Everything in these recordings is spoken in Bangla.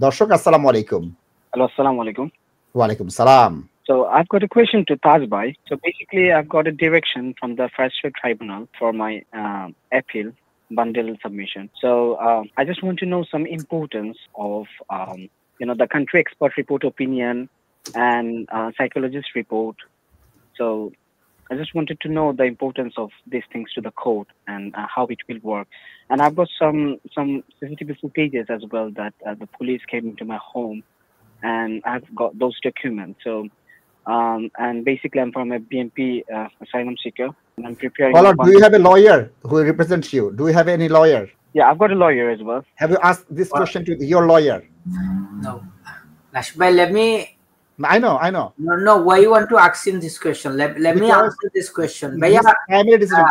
দর্শক আসসালামু আলাইকুম। Hello, assalamu alaikum. ওয়ালাইকুম সালাম। So I've got a question to Taj Bhai. So basically, I've got a direction from the Fast Track Tribunal for my appeal bundle submission. So I just want to know some importance of the country expert report opinion and psychologist report. So I just wanted to know the importance of these things to the court and how it will work. And I've got some CCTV footages as well that the police came into my home, and I've got those documents. So and basically, I'm from a BNP asylum seeker, and I'm preparing. Caller, do you have a lawyer who represents you? Do you have any lawyer? Yeah, I've got a lawyer as well. Have you asked this question to your lawyer? No. Nashbai, let me. I know. No. Why you want to ask him this question? Let me answer this question. His primary decision,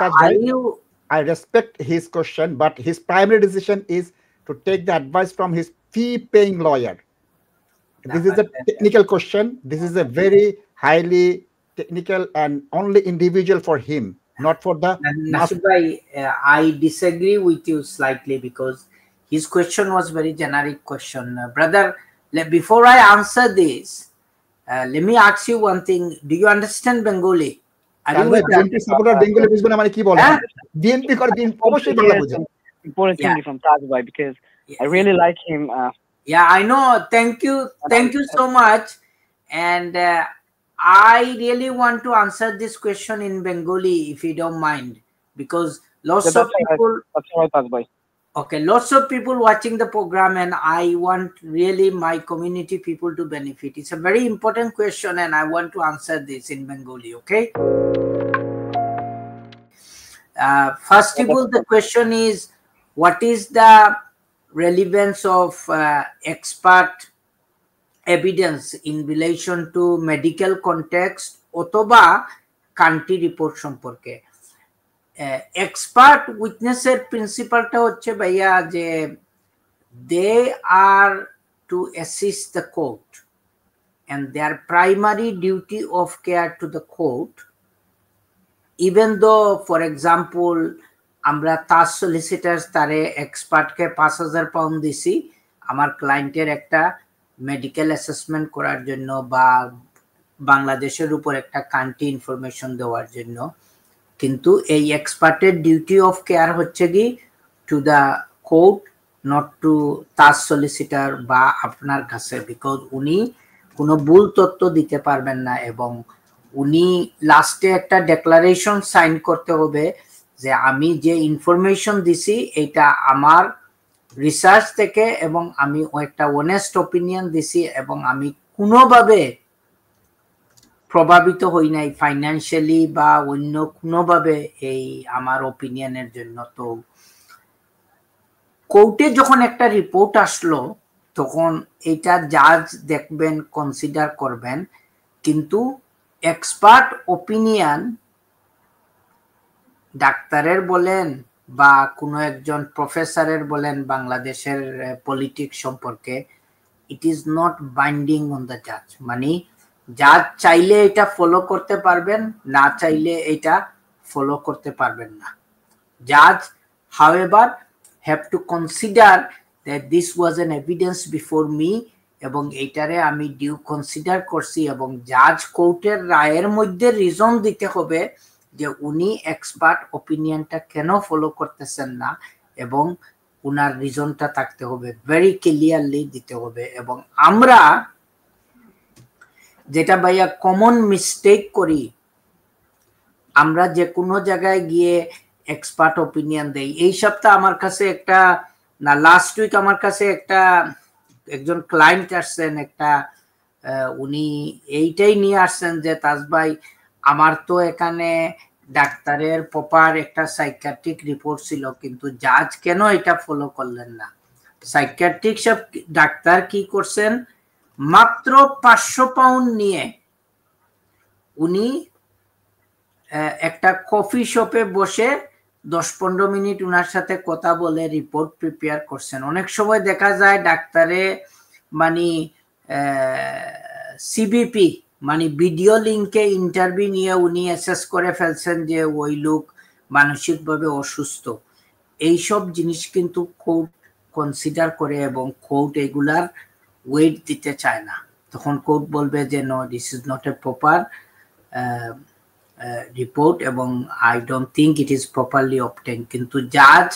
I respect his question, but his primary decision is to take the advice from his fee-paying lawyer. This is a technical question. This is a very highly technical and only individual for him, not for the. Nashbai, I disagree with you slightly because his question was very generic question. Brother, before I answer this, let me ask you one thing. Do you understand Bengali? Important thing from Taj Bhai because I really like him. Yeah, I know. Thank you so much. And I really want to answer this question in Bengali, if you don't mind, because lots of people. Okay, lots of people watching the program, and I want really my community people to benefit. It's a very important question, and I want to answer this in Bengali. Okay. First of all, the question is, what is the relevance of expert evidence in relation to medical context অথবা country report সম্পর্কে? Expert witnesses প্রিন্সিপালটা হচ্ছে ভাইয়া যে they are to assist the court and their primary duty of care to the court, even though, for example, আমরা তার সলিসিটার্স তারে এক্সপার্টকে 5,000 পাউন্ড দিছি আমার ক্লায়েন্টের একটা মেডিকেল অ্যাসেসমেন্ট করার জন্য বা বাংলাদেশের উপর একটা কান্ট্রি ইনফরমেশন দেওয়ার জন্য, কিন্তু এই এক্সপার্টের ডিউটি অফ কেয়ার হচ্ছে কি to the court, not to তার সলিসিটার বা আপনার কাছে, বিকজ উনি কোনো ভুল তথ্য দিতে পারবেন না এবং উনি লাস্টে একটা ডেক্লারেশন সাইন করতে হবে যে আমি যে ইনফরমেশন দিছি এটা আমার রিসার্চ থেকে এবং আমি একটা অনেস্ট অপিনিয়ন দিছি এবং আমি কোনোভাবে প্রভাবিত হই নাই ফাইন্যান্সিয়ালি বা অন্য কোনোভাবে এই আমার অপিনিয়নের জন্য। তো কোর্টে যখন একটা রিপোর্ট আসলো তখন এটা জাজ দেখবেন, কনসিডার করবেন, কিন্তু এক্সপার্ট ওপিনিয়ন ডাক্তারের বলেন বা কোনো একজন প্রফেসরের বলেন বাংলাদেশের পলিটিক্স সম্পর্কে, it is not binding on the জাজ। মানে জাজ চাইলে এটা ফলো করতে পারবেন, না চাইলে এটা ফলো করতে পারবেন না। জাজ however have to consider that this was an evidence before me এবং এইটারে আমি ডিউ কনসিডার করছি এবং জাজ কোর্টের রায়ের মধ্যে রিজন দিতে হবে যে উনি এক্সপার্ট ওপিনিয়নটা কেন ফলো করতেছেন না এবং উনার রিজনটা থাকতে হবে, ভেরি ক্লিয়ারলি দিতে হবে। এবং আমরা যেটা ভাইয়া কমন মিস্টেক করি, আমরা যে কোনো জায়গায় গিয়ে এক্সপার্ট ওপিনিয়ন দেই। এই সপ্তাহ আমার কাছে একটা না লাস্ট উইক আমার কাছে একজন ক্লায়েন্ট আসছেন, একটা উনি এইটাই নিয়ে আসছেন যে তাজ ভাই আমার তো এখানে ডাক্তারের প্রপার একটা সাইকিয়াট্রিক রিপোর্ট ছিল, কিন্তু জাজ কেন এটা ফলো করলেন না? সাইকিয়াট্রিক সব ডাক্তার কি করছেন, মাত্র 500 পাউন্ড নিয়ে উনি একটা কফি শপে বসে 10-15 মিনিট উনার সাথে কথা বলে রিপোর্ট প্রিপেয়ার করছেন। অনেক সময় দেখা যায় ডাক্তারে মানে সিবিপি মানে ভিডিও লিঙ্কে ইন্টারভিউ নিয়ে উনি অ্যাসেস করে ফেলছেন যে ওই লোক মানসিকভাবে অসুস্থ। এইসব জিনিস কিন্তু কোর্ট কনসিডার করে এবং কোর্ট এগুলার ওয়েট দিতে চায় না, তখন কোর্ট বলবে যে no, this is not a proper report এবং I don't think it is properly obtain. কিন্তু জাজ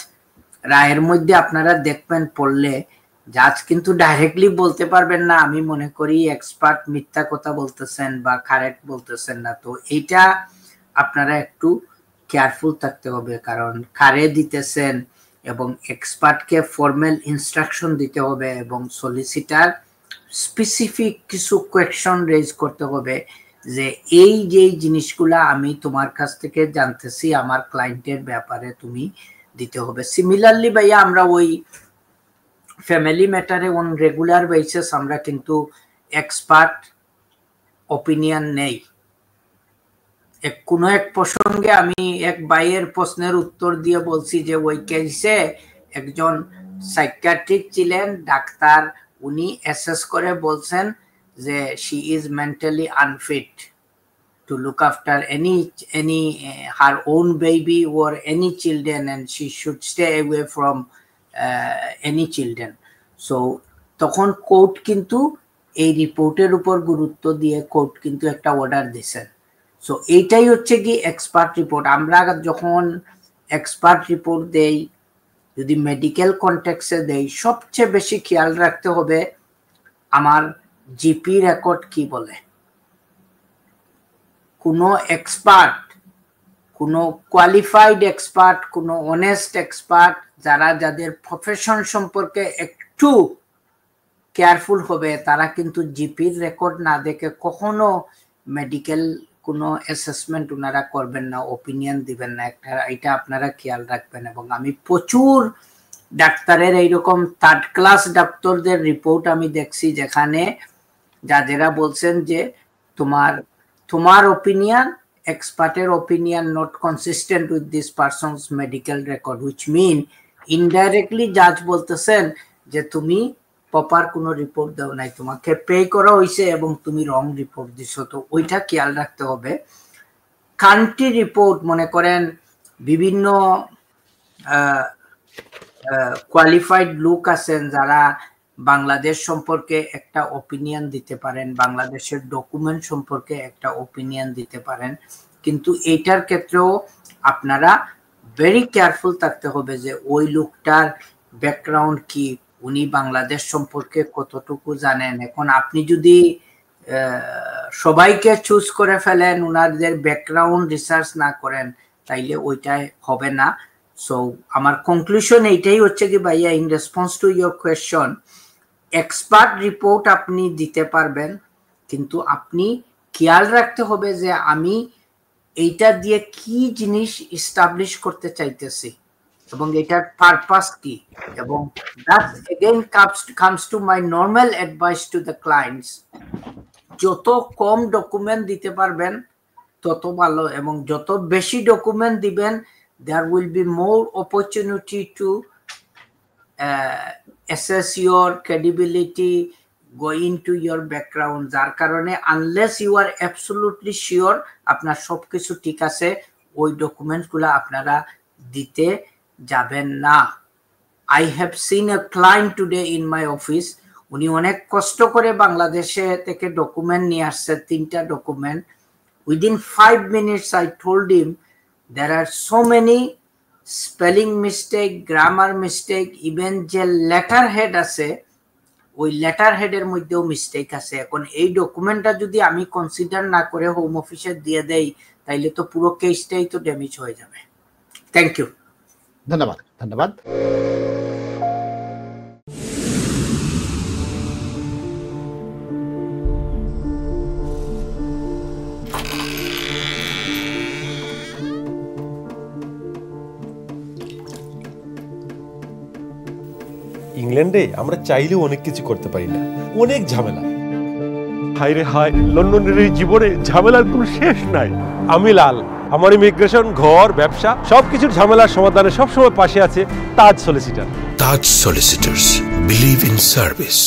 রায়ের মধ্যে আপনারা দেখবেন পড়লে, জাজ কিন্তু ডাইরেক্টলি বলতে পারবেন না আমি মনে করি এক্সপার্ট মিথ্যা কথা বলতেছেন বা কারেক্ট বলতেছেন না। তো এইটা আপনারা একটু কেয়ারফুল থাকতে হবে, কারণ কারে দিতেছেন এবং এক্সপার্টকে ফর্মাল ইনস্ট্রাকশন দিতে হবে এবং সলিসিটার স্পেসিফিক কিছু কোয়েশ্চন রেজ করতে হবে যে এই যে জিনিসগুলা আমি তোমার কাছ থেকে জানতেছি আমার ক্লায়েন্টের ব্যাপারে তুমি দিতে হবে। সিমিলারলি ভাইয়া আমরা ওই ফ্যামিলি ম্যাটারে অন রেগুলার বেসিস আমরা কিন্তু এক্সপার্ট ওপিনিয়ন নেই। কোনো এক প্রসঙ্গে আমি এক ভাইয়ের প্রশ্নের উত্তর দিয়ে বলছি যে ওই কেসে একজন সাইকিয়াট্রিক ছিলেন ডাক্তার, উনি অ্যাসেস করে বলছেন যে she is mentally unfit to look after any her own baby or any children, and she should stay away from any children. So তখন কোর্ট কিন্তু এই রিপোর্টের উপর গুরুত্ব দিয়ে কোর্ট কিন্তু একটা অর্ডার দিয়েছেন। সো এইটাই হচ্ছে কি এক্সপার্ট রিপোর্ট। আমরা যখন এক্সপার্ট রিপোর্ট দেই, যদি মেডিকেল কনটেক্সে দেই, সবচেয়ে বেশি খেয়াল রাখতে হবে আমার জিপি রেকর্ড কি বলে। কোনো এক্সপার্ট, কোনো কোয়ালিফাইড এক্সপার্ট, কোনো অনেস্ট এক্সপার্ট, যাদের প্রফেশন সম্পর্কে একটু কেয়ারফুল হবে, তারা কিন্তু জিপির রেকর্ড না দেখে কখনো মেডিকেল কোনো অ্যাসেসমেন্ট ওনারা করবেন না, ওপিনিয়ন দিবেন না। এটা আপনারা খেয়াল রাখবেন। এবং আমি প্রচুর ডাক্তারের এইরকম থার্ড ক্লাস ডাক্তারদের রিপোর্ট আমি দেখছি যেখানে যারা বলছেন যে তোমার ওপিনিয়ন এক্সপার্টের opinion not consistent with this person's medical record, which mean indirectly জাজ বলতেছেন যে তুমি প্রপার কোনো রিপোর্ট দাও নাই, তোমাকে পে করা হয়েছে এবং তুমি রং রিপোর্ট দিছো। তো ওইটা খেয়াল রাখতে হবে। কান্ট্রি রিপোর্ট, মনে করেন বিভিন্ন কোয়ালিফাইড লোক আছেন যারা বাংলাদেশ সম্পর্কে একটা ওপিনিয়ন দিতে পারেন, বাংলাদেশের ডকুমেন্ট সম্পর্কে একটা ওপিনিয়ন দিতে পারেন, কিন্তু এইটার ক্ষেত্রেও আপনারা ভেরি কেয়ারফুল থাকতে হবে যে ওই লোকটার ব্যাকগ্রাউন্ড কি, উনি বাংলাদেশ সম্পর্কে কতটুকু জানেন। এখন আপনি যদি সবাইকে চুজ করে ফেলেন, ওনাদের ব্যাকগ্রাউন্ড রিসার্চ না করেন, তাইলে ওইটাই হবে না। সো আমার কনক্লুশন এইটাই হচ্ছে কি ভাইয়া, in response to your question, expert report আপনি দিতে পারবেন, কিন্তু আপনি খেয়াল রাখতে হবে যে আমি এইটা দিয়ে কি জিনিস এস্টাবলিশ করতে চাইতেছি এবং এটার পারপাস কি। এবং that again comes to my normal advice to the clients, যত কম ডকুমেন্ট দিতে পারবেন তত ভালো, এবং যত বেশি ডকুমেন্ট দিবেন there will be more opportunity to assess your credibility, go into your background, যার কারণে unless you are absolutely sure আপনার সবকিছু ঠিক আছে, ওই ডকুমেন্টগুলো আপনারা দিতে যাবেন না। I have seen a client today in my office, উনি অনেক কষ্ট করে বাংলাদেশে থেকে ডকুমেন্ট নিয়ে আসছে, 3টা document. Within 5 minutes I told him there are so many spelling mistake, grammar mistake, even যে লেটার হেড আছে ওই লেটার হেডের মধ্যেও মিস্টেক আছে। এখন এই ডকুমেন্টটা যদি আমি কনসিডার না করে হোম অফিসে দিয়ে দেই, তাইলে তো পুরো কেসটাই তো ড্যামেজ হয়ে যাবে। Thank you. ধন্যবাদ, ধন্যবাদ। ইংল্যান্ডে আমরা চাইলেও অনেক কিছু করতে পারি না, অনেক ঝামেলা। হায় রে হায়, লন্ডনের এই জীবনে ঝামেলার কোনো শেষ নাই। আমি লাল, আমার ইমিগ্রেশন, ঘর, ব্যবসা সবকিছুর ঝামেলার সমাধানে সবসময় পাশে আছে Taj solicitor. Taj solicitors, believe in service.